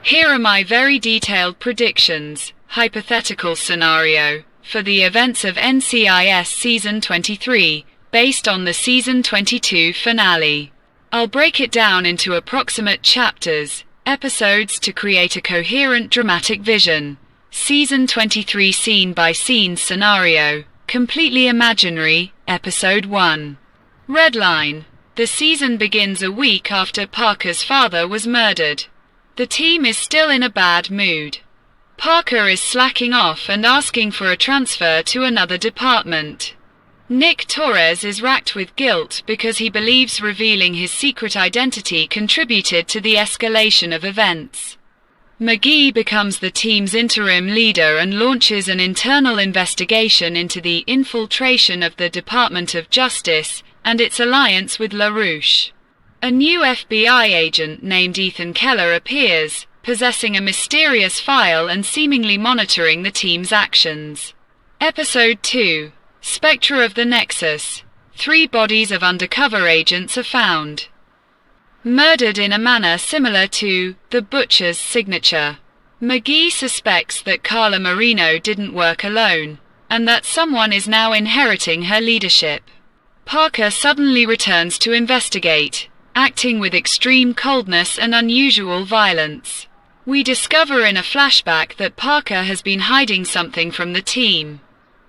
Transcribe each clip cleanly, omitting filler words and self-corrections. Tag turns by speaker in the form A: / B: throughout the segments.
A: Here are my very detailed predictions, hypothetical scenario, for the events of NCIS Season 23, based on the Season 22 finale. I'll break it down into approximate chapters, episodes to create a coherent dramatic vision. Season 23 scene-by-scene scenario, completely imaginary, Episode 1. Red line. The season begins a week after Parker's father was murdered. The team is still in a bad mood. Parker is slacking off and asking for a transfer to another department. Nick Torres is racked with guilt because he believes revealing his secret identity contributed to the escalation of events. McGee becomes the team's interim leader and launches an internal investigation into the infiltration of the Department of Justice and its alliance with LaRouche. A new FBI agent named Ethan Keller appears, possessing a mysterious file and seemingly monitoring the team's actions. Episode 2. Spectre of the Nexus. 3 bodies of undercover agents are found, murdered in a manner similar to the Butcher's signature. McGee suspects that Carla Marino didn't work alone, and that someone is now inheriting her leadership. Parker suddenly returns to investigate, acting with extreme coldness and unusual violence. We discover in a flashback that Parker has been hiding something from the team.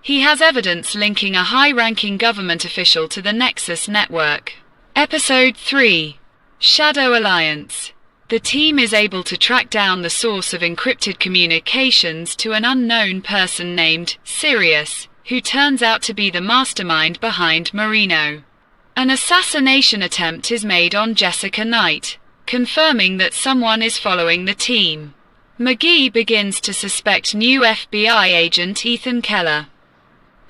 A: He has evidence linking a high-ranking government official to the Nexus network. Episode 3. Shadow Alliance. The team is able to track down the source of encrypted communications to an unknown person named Sirius, who turns out to be the mastermind behind Marino. An assassination attempt is made on Jessica Knight, confirming that someone is following the team. McGee begins to suspect new FBI agent Ethan Keller,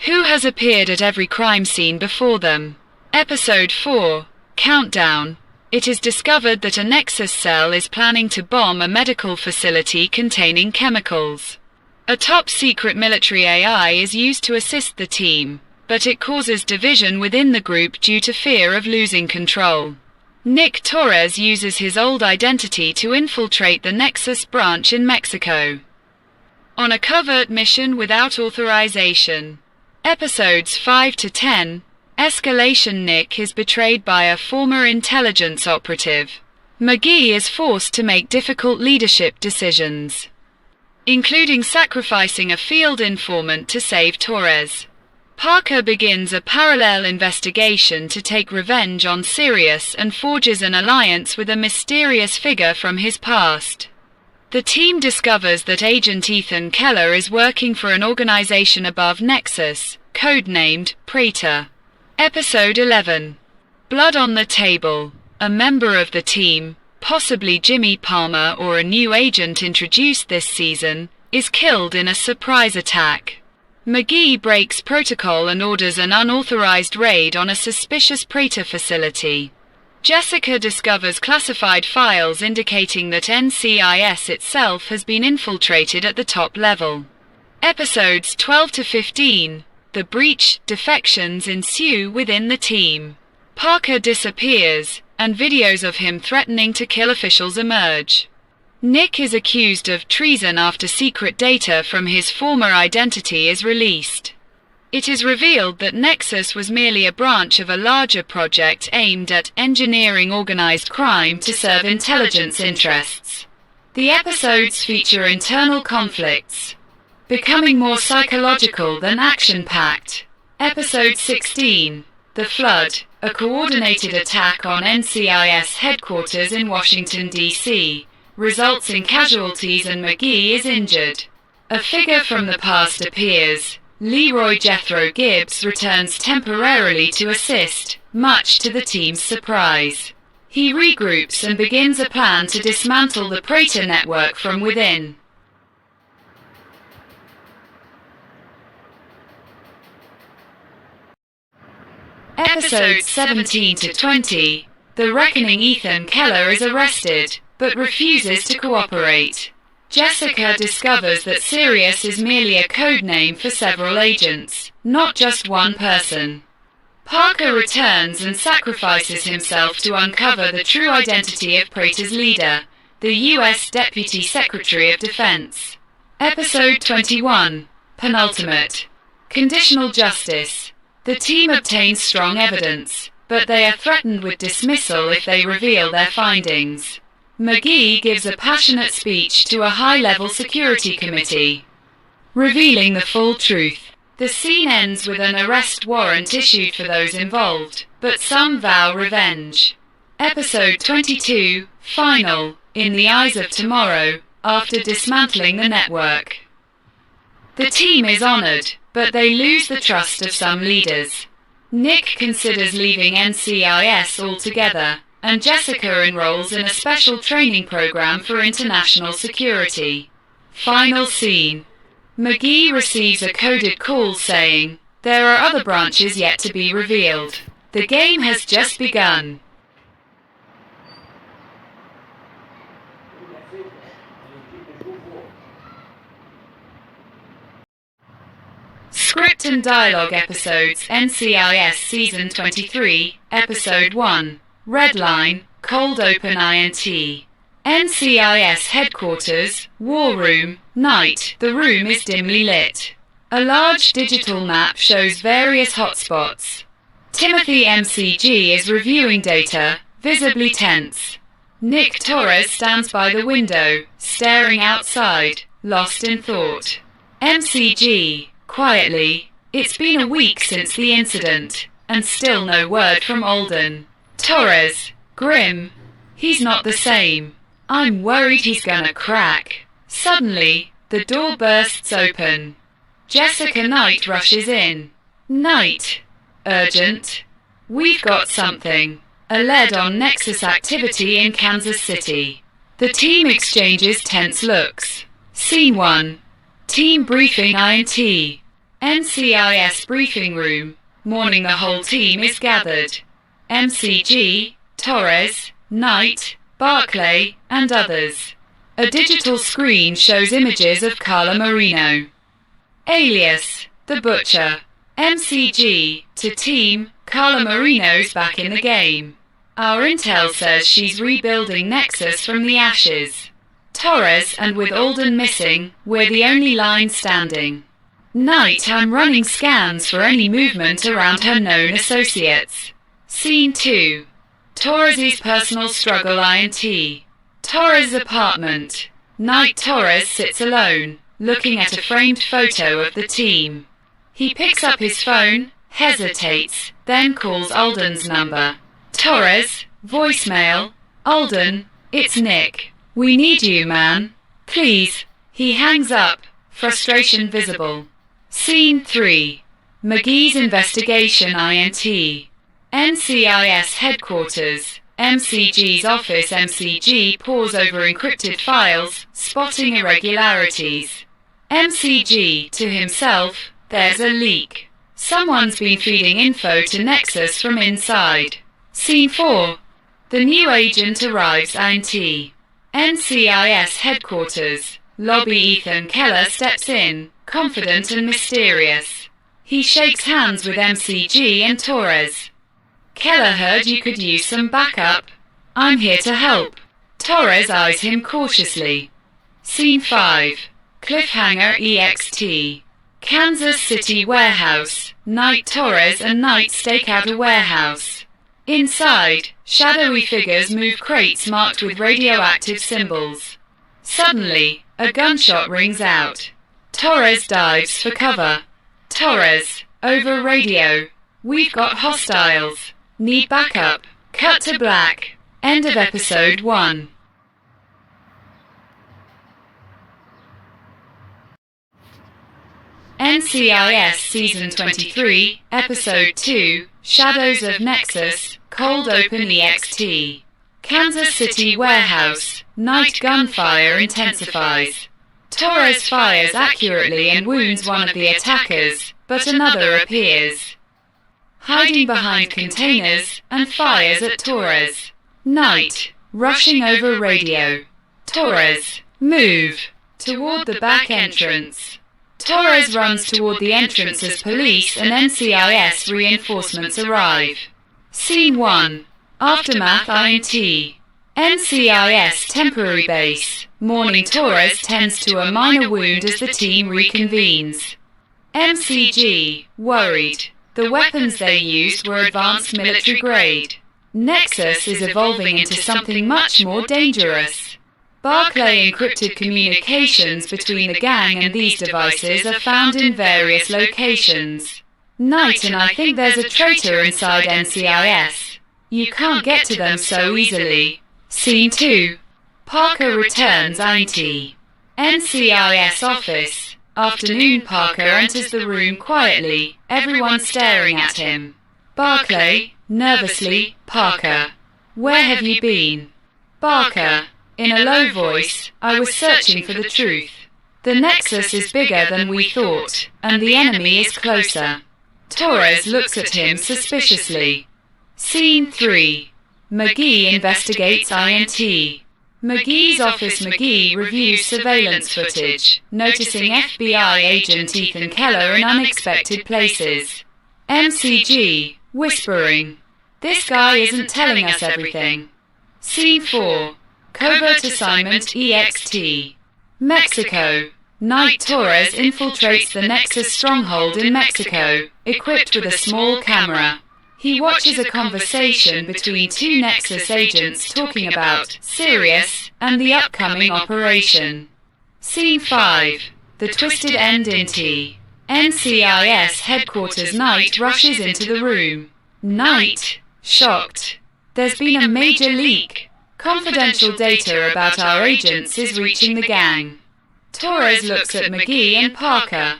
A: who has appeared at every crime scene before them. Episode 4. Countdown. It is discovered that a Nexus cell is planning to bomb a medical facility containing chemicals. A top-secret military AI is used to assist the team, but it causes division within the group due to fear of losing control. Nick Torres uses his old identity to infiltrate the Nexus branch in Mexico, on a covert mission without authorization. Episodes 5 to 10. Escalation. Nick is betrayed by a former intelligence operative. McGee is forced to make difficult leadership decisions, including sacrificing a field informant to save Torres. Parker begins a parallel investigation to take revenge on Sirius and forges an alliance with a mysterious figure from his past. The team discovers that Agent Ethan Keller is working for an organization above Nexus, codenamed Praetor. Episode 11. Blood on the Table. A member of the team, possibly Jimmy Palmer or a new agent introduced this season, is killed in a surprise attack. McGee breaks protocol and orders an unauthorized raid on a suspicious Praetor facility. Jessica discovers classified files indicating that NCIS itself has been infiltrated at the top level. Episodes 12 to 15. The breach. Defections ensue within the team. Parker disappears, and videos of him threatening to kill officials emerge. Nick is accused of treason after secret data from his former identity is released. It is revealed that Nexus was merely a branch of a larger project aimed at engineering organized crime to serve intelligence interests. The episodes feature internal conflicts, becoming more psychological than action-packed. Episode 16. The Flood. A coordinated attack on NCIS headquarters in Washington, D.C. results in casualties and McGee is injured. A figure from the past appears. Leroy Jethro Gibbs returns temporarily to assist, much to the team's surprise. He regroups and begins a plan to dismantle the Praetor network from within. Episodes 17 to 20. The Reckoning. Ethan Keller is arrested, but refuses to cooperate. Jessica discovers that Sirius is merely a codename for several agents, not just one person. Parker returns and sacrifices himself to uncover the true identity of Praetor's leader. the U.S. Deputy Secretary of Defense. Episode 21, Penultimate. Conditional Justice. The team obtains strong evidence, but they are threatened with dismissal if they reveal their findings. McGee gives a passionate speech to a high-level security committee, revealing the full truth. The scene ends with an arrest warrant issued for those involved, but some vow revenge. Episode 22, Final, In the Eyes of Tomorrow, after dismantling the network. The team is honored, but they lose the trust of some leaders. Nick considers leaving NCIS altogether, and Jessica enrolls in a special training program for international security. Final scene. McGee receives a coded call saying, "There are other branches yet to be revealed. The game has just begun." Script and Dialogue Episodes NCIS Season 23, Episode 1, Red Line, Cold Open INT. NCIS Headquarters, War Room, Night. The room is dimly lit. A large digital map shows various hotspots. Timothy MCG is reviewing data, visibly tense. Nick Torres stands by the window, staring outside, lost in thought. MCG, quietly, "It's been a week since the incident, and still no word from Alden." Torres, grim, "He's not the same. I'm worried he's gonna crack." Suddenly, the door bursts open. Jessica Knight rushes in. "Knight. Urgent. We've got something. A lead on Nexus activity in Kansas City." The team exchanges tense looks. Scene 1. Team Briefing INT. NCIS Briefing Room. Morning. The whole team is gathered. MCG, Torres, Knight, Barclay, and others. A digital screen shows images of Carla Marino. Alias, the Butcher. MCG, to team, Carla Marino's back in the game. Our intel says she's rebuilding Nexus from the ashes. Torres, and with Alden missing, we're the only line standing. Knight, I'm running scans for any movement around her known associates. Scene 2. Torres' personal struggle INT. Torres' apartment. Knight. Torres sits alone, looking at a framed photo of the team. He picks up his phone, hesitates, then calls Alden's number. Torres, voicemail. "Alden, it's Nick. We need you, man. Please." He hangs up, frustration visible. Scene 3. McGee's investigation INT. NCIS Headquarters. MCG's office. MCG pores over encrypted files, spotting irregularities. MCG, to himself, "There's a leak. Someone's been feeding info to Nexus from inside." Scene 4. The new agent arrives INT. NCIS Headquarters. Lobby. Ethan Keller steps in, confident and mysterious. He shakes hands with MCG and Torres. "Keller, heard you could use some backup. I'm here to help." Torres eyes him cautiously. Scene 5. Cliffhanger EXT. Kansas City warehouse. Knight. Torres and Knight stake out a warehouse. Inside, shadowy figures move crates marked with radioactive symbols. Suddenly, a gunshot rings out. Torres dives for cover. Torres, over radio. "We've got hostiles. Need backup." Cut to black. End of episode 1. NCIS Season 23, Episode 2, Shadows of Nexus, Cold Open EXT. Kansas City warehouse. Night. Gunfire intensifies. Torres fires accurately and wounds one of the attackers, but another appears, hiding behind containers, and fires at Torres. Knight, rushing over radio. Torres, move, toward the back entrance. Torres runs toward the entrance as police and NCIS reinforcements arrive. Scene 1. Aftermath INT. NCIS temporary base. Morning. Torres tends to a minor wound as the team reconvenes. MCG, worried. The weapons they used were advanced military grade. Nexus is evolving into something much more dangerous. Barclay encrypted communications between the gang and these devices are found in various locations. Night, and I think there's a traitor inside NCIS. You can't get to them so easily. Scene 2. Parker returns IT. NCIS office. Afternoon. Parker enters the room quietly, everyone staring at him. Barclay, nervously, Parker. Where have you been? Barker, in a low voice, I was searching for the truth. The Nexus is bigger than we thought, and the enemy is closer. Torres looks at him suspiciously. Scene 3. McGee investigates INT. McGee's office. McGee reviews surveillance footage, noticing FBI agent Ethan Keller in unexpected places. MCG, whispering. This guy isn't telling us everything. Scene 4. Covert assignment EXT. Mexico. Night. Torres infiltrates the Nexus stronghold in Mexico, equipped with a small camera. He watches a conversation between two Nexus agents talking about Sirius and the upcoming operation. Scene 5. The Twisted End INT. NCIS headquarters. Night rushes into the room. Night, shocked. There's been a major leak. Confidential data about our agents is reaching the gang. Torres looks at McGee and Parker.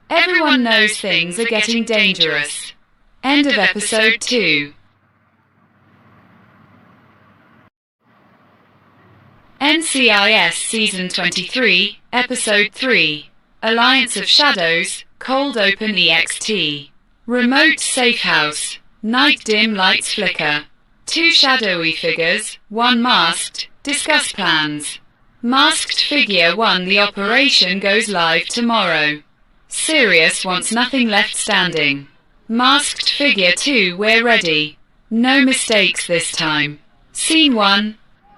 A: Everyone knows things are getting dangerous. End of episode 2. NCIS Season 23, Episode 3. Alliance of Shadows, Cold Open EXT. Remote safe house. Night. Dim lights flicker. Two shadowy figures, one masked, discuss plans. Masked figure 1. The operation goes live tomorrow. Sirius wants nothing left standing. Masked figure 2. We're ready. No mistakes this time. Scene 1.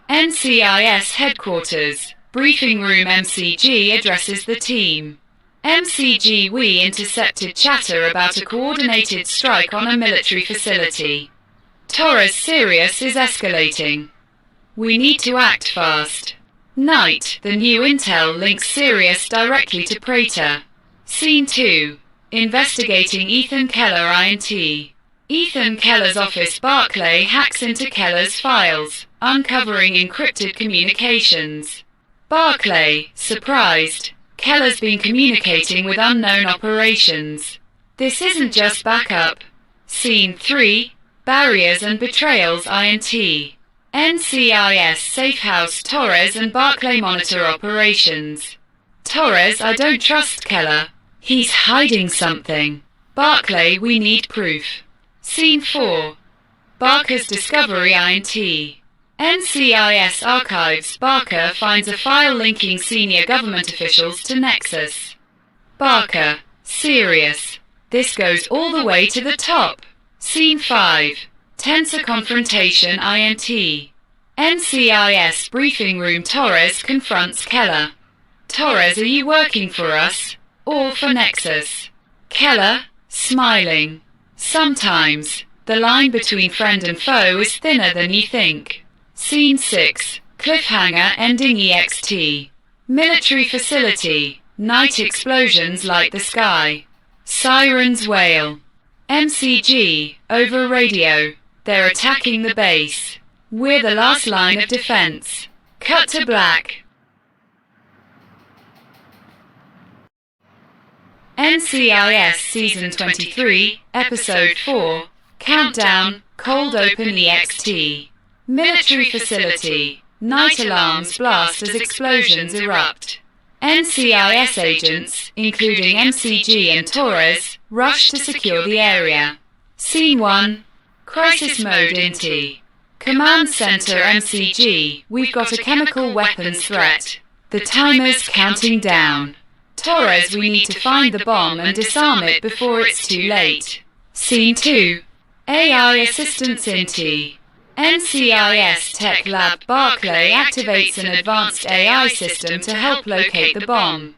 A: NCIS headquarters. Briefing room. MCG addresses the team. MCG. We intercepted chatter about a coordinated strike on a military facility. Torres. Sirius is escalating. We need to act fast. Night. The new intel links Sirius directly to Praetor. Scene 2. Investigating Ethan Keller INT. Ethan Keller's office. Barclay hacks into Keller's files, uncovering encrypted communications. Barclay, surprised. Keller's been communicating with unknown operations. This isn't just backup. Scene 3. Barriers and Betrayals INT. NCIS safe house. Torres and Barclay monitor operations. Torres, I don't trust Keller. He's hiding something. Barclay, we need proof. Scene 4. Barker's discovery INT. NCIS archives. Barker finds a file linking senior government officials to Nexus. Barker, serious. This goes all the way to the top. Scene 5. Tenser confrontation INT. NCIS briefing room. Torres confronts Keller. Torres, are you working for us? Or for Nexus? Keller, smiling. Sometimes, the line between friend and foe is thinner than you think. Scene 6. Cliffhanger ending EXT. Military facility. Night. Explosions light the sky. Sirens wail. MCG, over radio. They're attacking the base. We're the last line of defense. Cut to black. NCIS Season 23, Episode 4, Countdown, Cold Open EXT. Military facility. Night alarms blast as explosions erupt. NCIS agents, including MCG and Torres, rush to secure the area. Scene 1. Crisis mode INT. Command Center. MCG, we've got a chemical weapons threat. The timer's counting down. Torres, we need to find the bomb and disarm it before it's too late. Scene 2. AI assistance INT. NCIS Tech Lab Barclay activates an advanced AI system to help locate the bomb.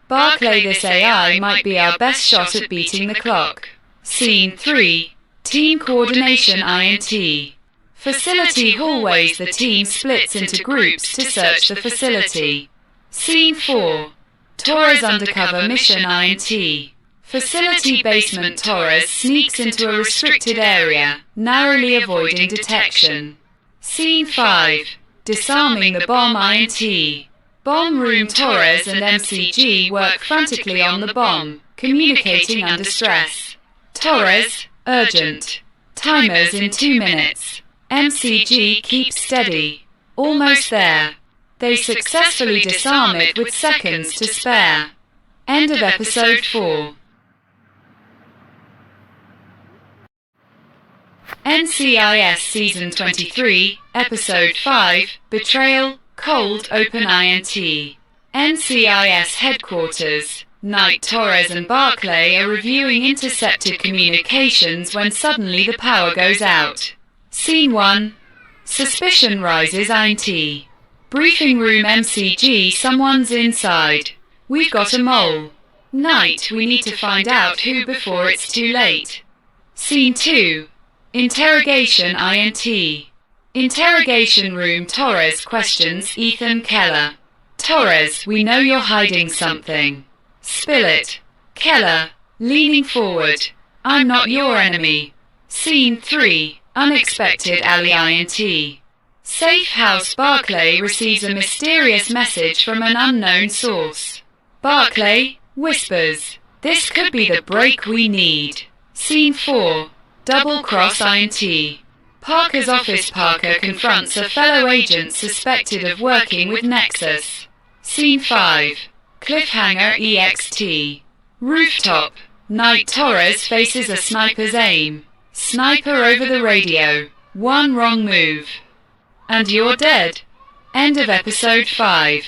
A: Barclay, this AI might be our best shot at beating the clock. Scene 3. Team Coordination INT. Facility hallways. The team splits into groups to search the facility. Scene 4. Torres undercover mission INT. Facility basement. Torres sneaks into a restricted area, narrowly avoiding detection. Scene 5. Disarming the bomb INT. Bomb room. Torres and MCG work frantically on the bomb, communicating under stress. Torres, urgent. Timers in 2 minutes. MCG, keep steady. Almost there. They successfully disarm it with seconds to spare. End of episode 4. NCIS Season 23, Episode 5, Betrayal, Cold Open INT. NCIS Headquarters. Nick Torres and Barclay are reviewing intercepted communications when suddenly the power goes out. Scene 1. Suspicion rises INT. Briefing room. MCG, someone's inside. We've got a mole. Night, we need to find out who before it's too late. Scene 2. Interrogation INT. Interrogation room. Torres questions Ethan Keller. Torres, we know you're hiding something. Spill it. Keller, leaning forward. I'm not your enemy. Scene 3. Unexpected alley INT. Safe house. Barclay receives a mysterious message from an unknown source. Barclay whispers, "This could be the break we need." Scene 4. Double cross INT. Parker's office. Parker confronts a fellow agent suspected of working with Nexus. Scene 5. Cliffhanger EXT. Rooftop. Nick Torres faces a sniper's aim. Sniper over the radio. One wrong move. And you're dead. End of episode 5.